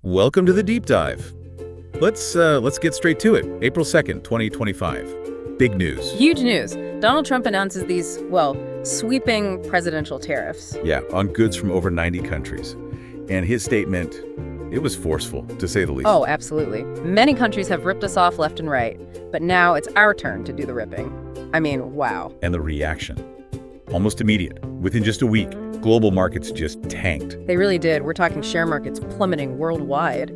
Welcome to the deep dive. Let's get straight to it. April 2nd, 2025. Big news. Huge news. Donald Trump announces these, sweeping presidential tariffs. Yeah, on goods from over 90 countries. And his statement, it was forceful, to say the least. Oh, absolutely. Many countries have ripped us off left and right, but now it's our turn to do the ripping. I mean, wow. And the reaction, almost immediate. Within just a week, global markets just tanked. They really did. We're talking share markets plummeting worldwide.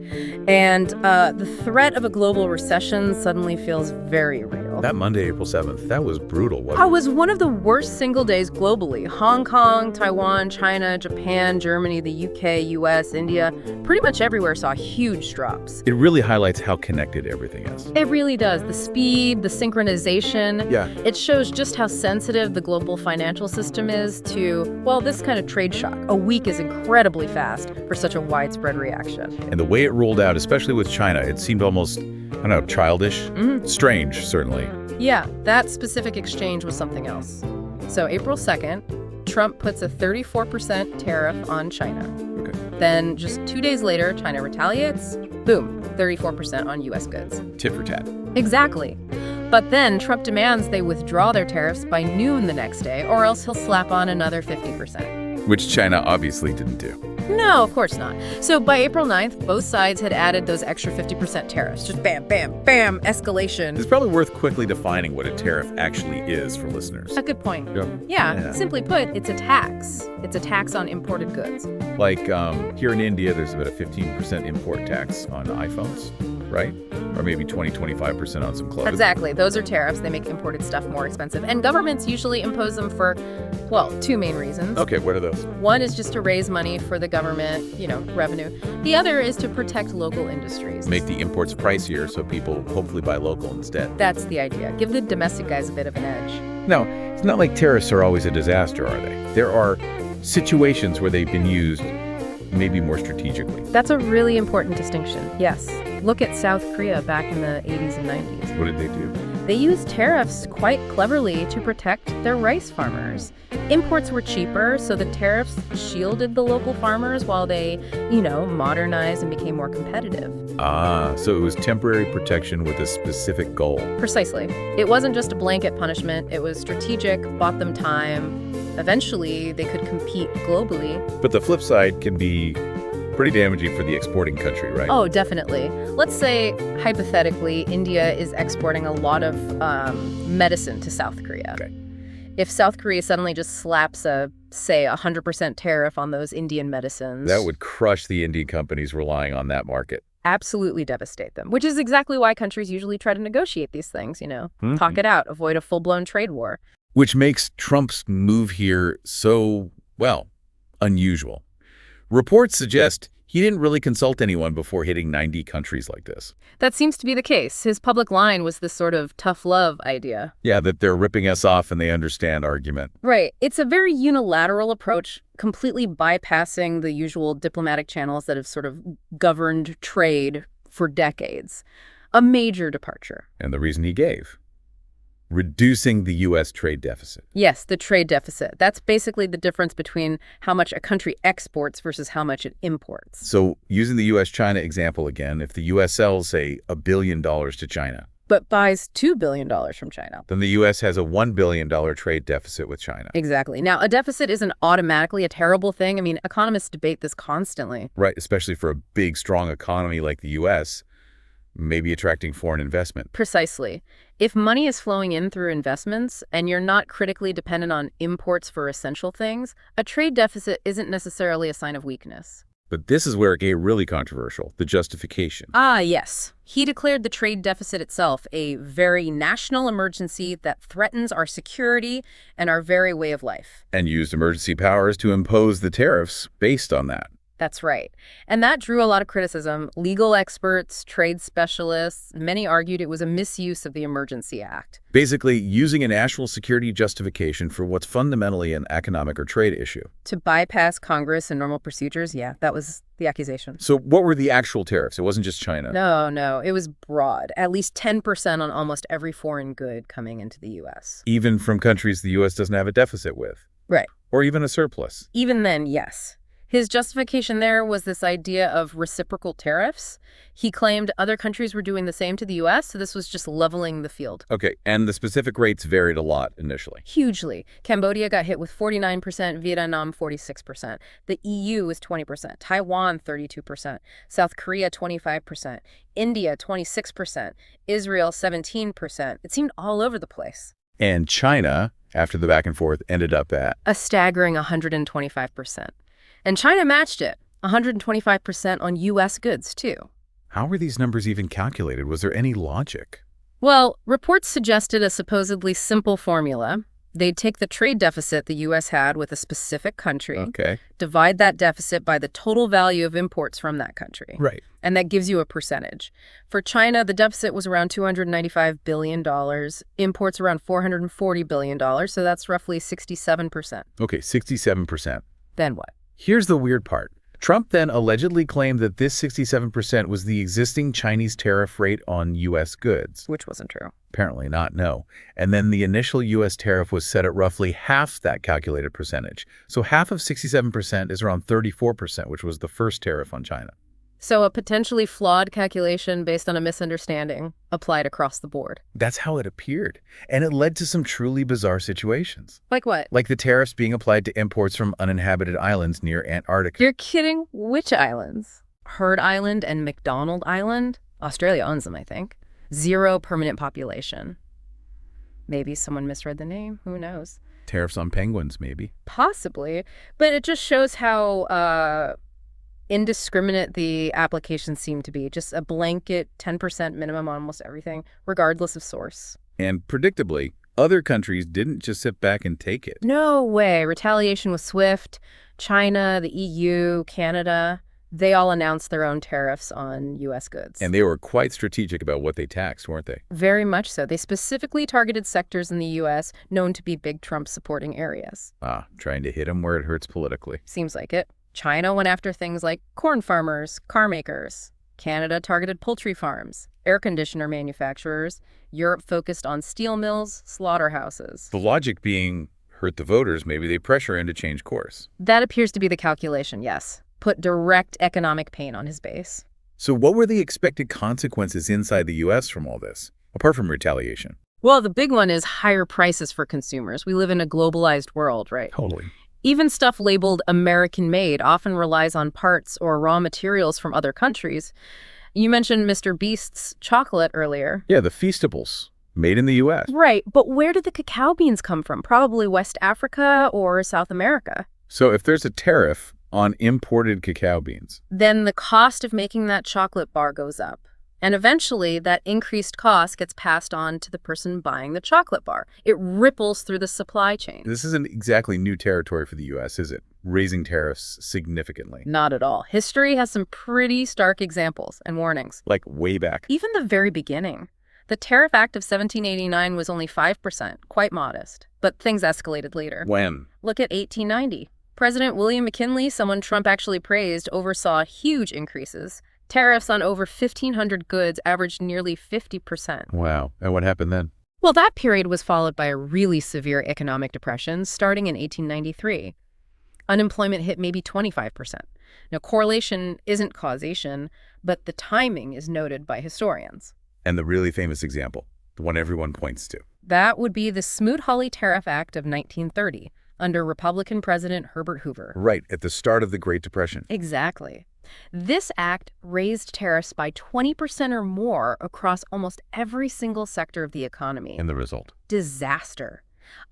And the threat of a global recession suddenly feels very real. That Monday, April 7th, that was brutal, wasn't it? It was one of the worst single days globally. Hong Kong, Taiwan, China, Japan, Germany, the UK, US, India, pretty much everywhere saw huge drops. It really highlights how connected everything is. It really does. The speed, the synchronization. Yeah. It shows just how sensitive the global financial system is to, this kind of trade shock. A week is incredibly fast for such a widespread reaction. And the way it rolled out, especially with China, it seemed almost, childish. Strange, certainly. Yeah, that specific exchange was something else. So April 2nd, Trump puts a 34% tariff on China. Okay. Then just 2 days later, China retaliates. Boom, 34% on U.S. goods. Tit for tat. Exactly. But then Trump demands they withdraw their tariffs by noon the next day, or else he'll slap on another 50%. Which China obviously didn't do. No, of course not. So by April 9th, both sides had added those extra 50% tariffs. Just bam, bam, bam, escalation. It's probably worth quickly defining what a tariff actually is for listeners. A good point. Yeah. Simply put, it's a tax. It's a tax on imported goods. Like here in India, there's about a 15% import tax on iPhones, right? Or maybe 25% on some clothes. Exactly. Those are tariffs. They make imported stuff more expensive. And governments usually impose them for, two main reasons. Okay, what are those? One is just to raise money for the government, revenue. The other is to protect local industries. Make the imports pricier so people hopefully buy local instead. That's the idea. Give the domestic guys a bit of an edge. Now, it's not like tariffs are always a disaster, are they? There are situations where they've been used maybe more strategically. That's a really important distinction, yes. Look at South Korea back in the 80s and 90s. What did they do? They used tariffs quite cleverly to protect their rice farmers. Imports were cheaper, so the tariffs shielded the local farmers while they, modernized and became more competitive. So it was temporary protection with a specific goal. Precisely. It wasn't just a blanket punishment. It was strategic, bought them time. Eventually, they could compete globally. But the flip side can be pretty damaging for the exporting country, right? Oh, definitely. Let's say, hypothetically, India is exporting a lot of medicine to South Korea. Okay. If South Korea suddenly just slaps a 100% tariff on those Indian medicines... That would crush the Indian companies relying on that market. Absolutely devastate them, which is exactly why countries usually try to negotiate these things, Talk it out, avoid a full-blown trade war. Which makes Trump's move here so, unusual. Reports suggest he didn't really consult anyone before hitting 90 countries like this. That seems to be the case. His public line was this sort of tough love idea. Yeah, that they're ripping us off and they understand argument. Right. It's a very unilateral approach, completely bypassing the usual diplomatic channels that have sort of governed trade for decades. A major departure. And the reason he gave: reducing the U.S. trade deficit. Yes, the trade deficit. That's basically the difference between how much a country exports versus how much it imports. So using the U.S.-China example again, if the U.S. sells, say, $1 billion to China, but buys $2 billion from China, then the U.S. has a $1 billion trade deficit with China. Exactly. Now, a deficit isn't automatically a terrible thing. I mean, economists debate this constantly. Right, especially for a big, strong economy like the U.S., maybe attracting foreign investment. Precisely. If money is flowing in through investments and you're not critically dependent on imports for essential things, a trade deficit isn't necessarily a sign of weakness. But this is where it gets really controversial, the justification. Yes. He declared the trade deficit itself a very national emergency that threatens our security and our very way of life. And used emergency powers to impose the tariffs based on that. That's right. And that drew a lot of criticism. Legal experts, trade specialists, many argued it was a misuse of the Emergency Act. Basically, using a national security justification for what's fundamentally an economic or trade issue. To bypass Congress and normal procedures, that was the accusation. So what were the actual tariffs? It wasn't just China. No, it was broad. At least 10% on almost every foreign good coming into the U.S. Even from countries the U.S. doesn't have a deficit with. Right. Or even a surplus. Even then, yes. His justification there was this idea of reciprocal tariffs. He claimed other countries were doing the same to the U.S., so this was just leveling the field. Okay, and the specific rates varied a lot initially. Hugely. Cambodia got hit with 49%, Vietnam 46%. The EU was 20%, Taiwan 32%, South Korea 25%, India 26%, Israel 17%. It seemed all over the place. And China, after the back and forth, ended up at a staggering 125%. And China matched it, 125% on U.S. goods, too. How were these numbers even calculated? Was there any logic? Well, reports suggested a supposedly simple formula. They'd take the trade deficit the U.S. had with a specific country, divide that deficit by the total value of imports from that country. Right. And that gives you a percentage. For China, the deficit was around $295 billion, imports around $440 billion, so that's roughly 67%. Okay, 67%. Then what? Here's the weird part. Trump then allegedly claimed that this 67% was the existing Chinese tariff rate on U.S. goods. Which wasn't true. Apparently not, no. And then the initial U.S. tariff was set at roughly half that calculated percentage. So half of 67% is around 34%, which was the first tariff on China. So a potentially flawed calculation based on a misunderstanding applied across the board. That's how it appeared. And it led to some truly bizarre situations. Like what? Like the tariffs being applied to imports from uninhabited islands near Antarctica. You're kidding? Which islands? Heard Island and McDonald Island? Australia owns them, I think. 0 permanent population. Maybe someone misread the name. Who knows? Tariffs on penguins, maybe. Possibly. But it just shows how indiscriminate the applications seem to be. Just a blanket 10% minimum on almost everything, regardless of source. And predictably, other countries didn't just sit back and take it. No way. Retaliation was swift. China, the EU, Canada, they all announced their own tariffs on U.S. goods. And they were quite strategic about what they taxed, weren't they? Very much so. They specifically targeted sectors in the U.S. known to be big Trump-supporting areas. Trying to hit them where it hurts politically. Seems like it. China went after things like corn farmers, car makers. Canada targeted poultry farms, air conditioner manufacturers. Europe focused on steel mills, slaughterhouses. The logic being, hurt the voters, maybe they pressure him to change course. That appears to be the calculation, yes. Put direct economic pain on his base. So what were the expected consequences inside the U.S. from all this, apart from retaliation? Well, the big one is higher prices for consumers. We live in a globalized world, right? Totally. Even stuff labeled American-made often relies on parts or raw materials from other countries. You mentioned Mr. Beast's chocolate earlier. Yeah, the Feastables, made in the U.S. Right, but where did the cacao beans come from? Probably West Africa or South America. So if there's a tariff on imported cacao beans, then the cost of making that chocolate bar goes up. And eventually, that increased cost gets passed on to the person buying the chocolate bar. It ripples through the supply chain. This isn't exactly new territory for the U.S., is it? Raising tariffs significantly. Not at all. History has some pretty stark examples and warnings. Like way back. Even the very beginning. The Tariff Act of 1789 was only 5%, quite modest. But things escalated later. When? Look at 1890. President William McKinley, someone Trump actually praised, oversaw huge increases. Tariffs on over 1,500 goods averaged nearly 50%. Wow. And what happened then? Well, that period was followed by a really severe economic depression starting in 1893. Unemployment hit maybe 25%. Now, correlation isn't causation, but the timing is noted by historians. And the really famous example, the one everyone points to. That would be the Smoot-Hawley Tariff Act of 1930, under Republican President Herbert Hoover. Right, at the start of the Great Depression. Exactly. This act raised tariffs by 20% or more across almost every single sector of the economy. And the result? Disaster.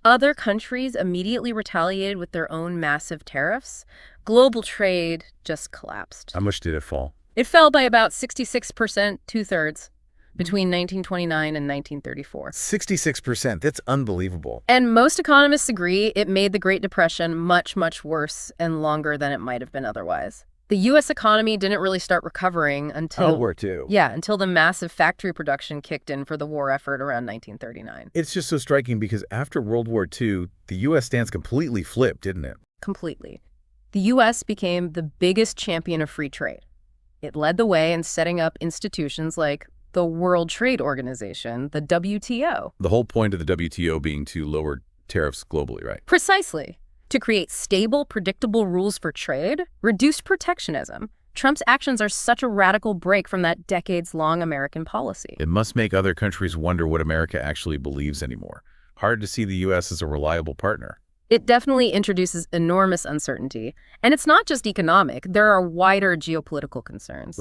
Other countries immediately retaliated with their own massive tariffs. Global trade just collapsed. How much did it fall? It fell by about 66%, two-thirds, between 1929 and 1934. 66%. That's unbelievable. And most economists agree it made the Great Depression much, much worse and longer than it might have been otherwise. The U.S. economy didn't really start recovering until World War II. Yeah, until the massive factory production kicked in for the war effort around 1939. It's just so striking because after World War II, the U.S. stance completely flipped, didn't it? Completely. The U.S. became the biggest champion of free trade. It led the way in setting up institutions like the World Trade Organization, the WTO. The whole point of the WTO being to lower tariffs globally, right? Precisely. To create stable, predictable rules for trade, reduced protectionism. Trump's actions are such a radical break from that decades-long American policy. It must make other countries wonder what America actually believes anymore. Hard to see the U.S. as a reliable partner. It definitely introduces enormous uncertainty. And it's not just economic. There are wider geopolitical concerns.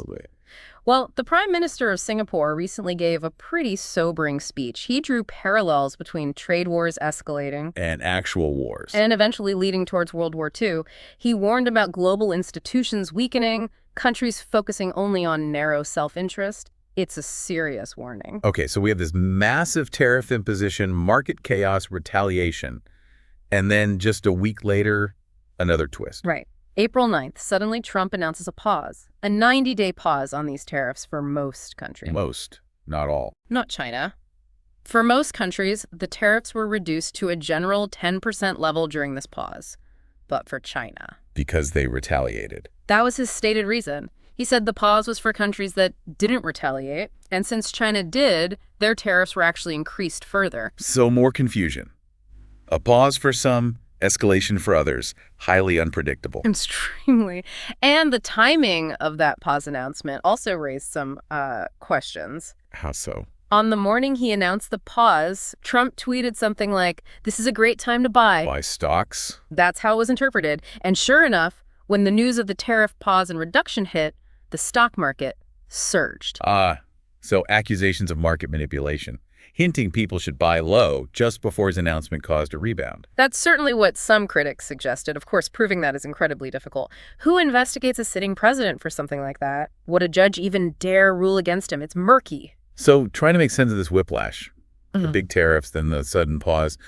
Well, the Prime Minister of Singapore recently gave a pretty sobering speech. He drew parallels between trade wars escalating And actual wars. and eventually leading towards World War II. He warned about global institutions weakening, countries focusing only on narrow self-interest. It's a serious warning. Okay, so we have this massive tariff imposition, market chaos, retaliation, and then just a week later, another twist. Right. April 9th, suddenly Trump announces a pause, a 90-day pause on these tariffs for most countries. Most, not all. Not China. For most countries, the tariffs were reduced to a general 10% level during this pause. But for China, Because they retaliated. that was his stated reason. He said the pause was for countries that didn't retaliate, and since China did, their tariffs were actually increased further. So more confusion. A pause for some, escalation for others. Highly unpredictable. Extremely. And the timing of that pause announcement also raised some questions. How so? On the morning he announced the pause, Trump tweeted something like, "This is a great time to buy." Buy stocks? That's how it was interpreted. And sure enough, when the news of the tariff pause and reduction hit, the stock market surged. So accusations of market manipulation, hinting people should buy low just before his announcement caused a rebound. That's certainly what some critics suggested. Of course, proving that is incredibly difficult. Who investigates a sitting president for something like that? Would a judge even dare rule against him? It's murky. So trying to make sense of this whiplash, the big tariffs, then the sudden pause,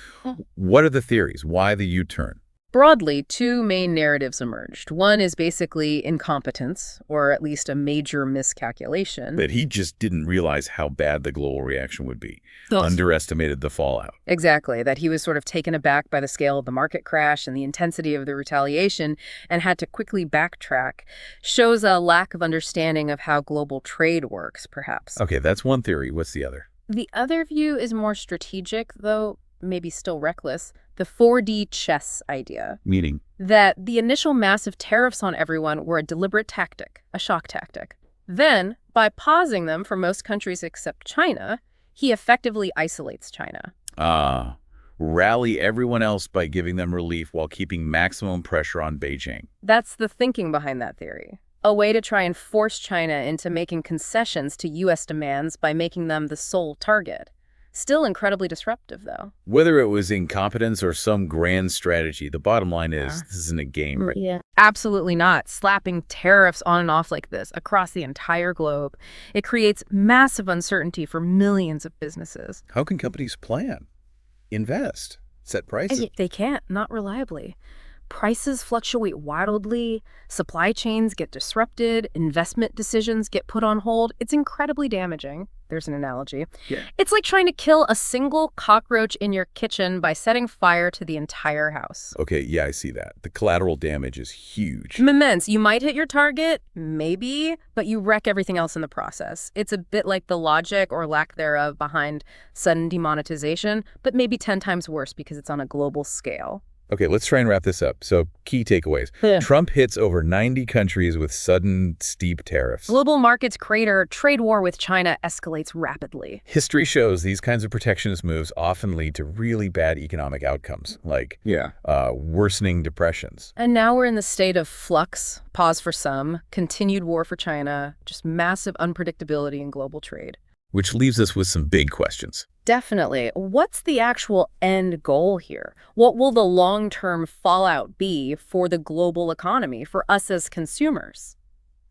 what are the theories? Why the U-turn? Broadly, two main narratives emerged. One is basically incompetence, or at least a major miscalculation. That he just didn't realize how bad the global reaction would be. Those- Underestimated the fallout. Exactly, that he was sort of taken aback by the scale of the market crash and the intensity of the retaliation and had to quickly backtrack. Shows a lack of understanding of how global trade works, perhaps. Okay, that's one theory. What's the other? The other view is more strategic, though maybe still reckless. The 4D chess idea. Meaning? That the initial massive tariffs on everyone were a deliberate tactic, a shock tactic. Then, by pausing them for most countries except China, he effectively isolates China. Rally everyone else by giving them relief while keeping maximum pressure on Beijing. That's the thinking behind that theory. A way to try and force China into making concessions to U.S. demands by making them the sole target. Still incredibly disruptive, though. Whether it was incompetence or some grand strategy, the bottom line is this isn't a game. Right? Yeah. Absolutely not. Slapping tariffs on and off like this across the entire globe. It creates massive uncertainty for millions of businesses. How can companies plan, invest, set prices? They can't, not reliably. Prices fluctuate wildly, supply chains get disrupted, investment decisions get put on hold. It's incredibly damaging. There's an analogy. Yeah. It's like trying to kill a single cockroach in your kitchen by setting fire to the entire house. Okay, yeah, I see that. The collateral damage is huge. Immense. You might hit your target, maybe, but you wreck everything else in the process. It's a bit like the logic or lack thereof behind sudden demonetization, but maybe 10 times worse because it's on a global scale. Okay, let's try and wrap this up. So, key takeaways. Yeah. Trump hits over 90 countries with sudden, steep tariffs. Global markets crater, trade war with China escalates rapidly. History shows these kinds of protectionist moves often lead to really bad economic outcomes, like worsening depressions. And now we're in the state of flux, pause for some, continued war for China, just massive unpredictability in global trade. Which leaves us with some big questions. Definitely. What's the actual end goal here? What will the long-term fallout be for the global economy, for us as consumers?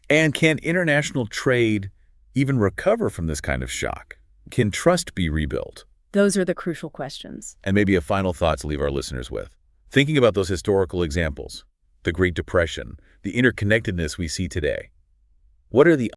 And can international trade even recover from this kind of shock? Can trust be rebuilt? Those are the crucial questions. And maybe a final thought to leave our listeners with. Thinking about those historical examples, the Great Depression, the interconnectedness we see today, what are the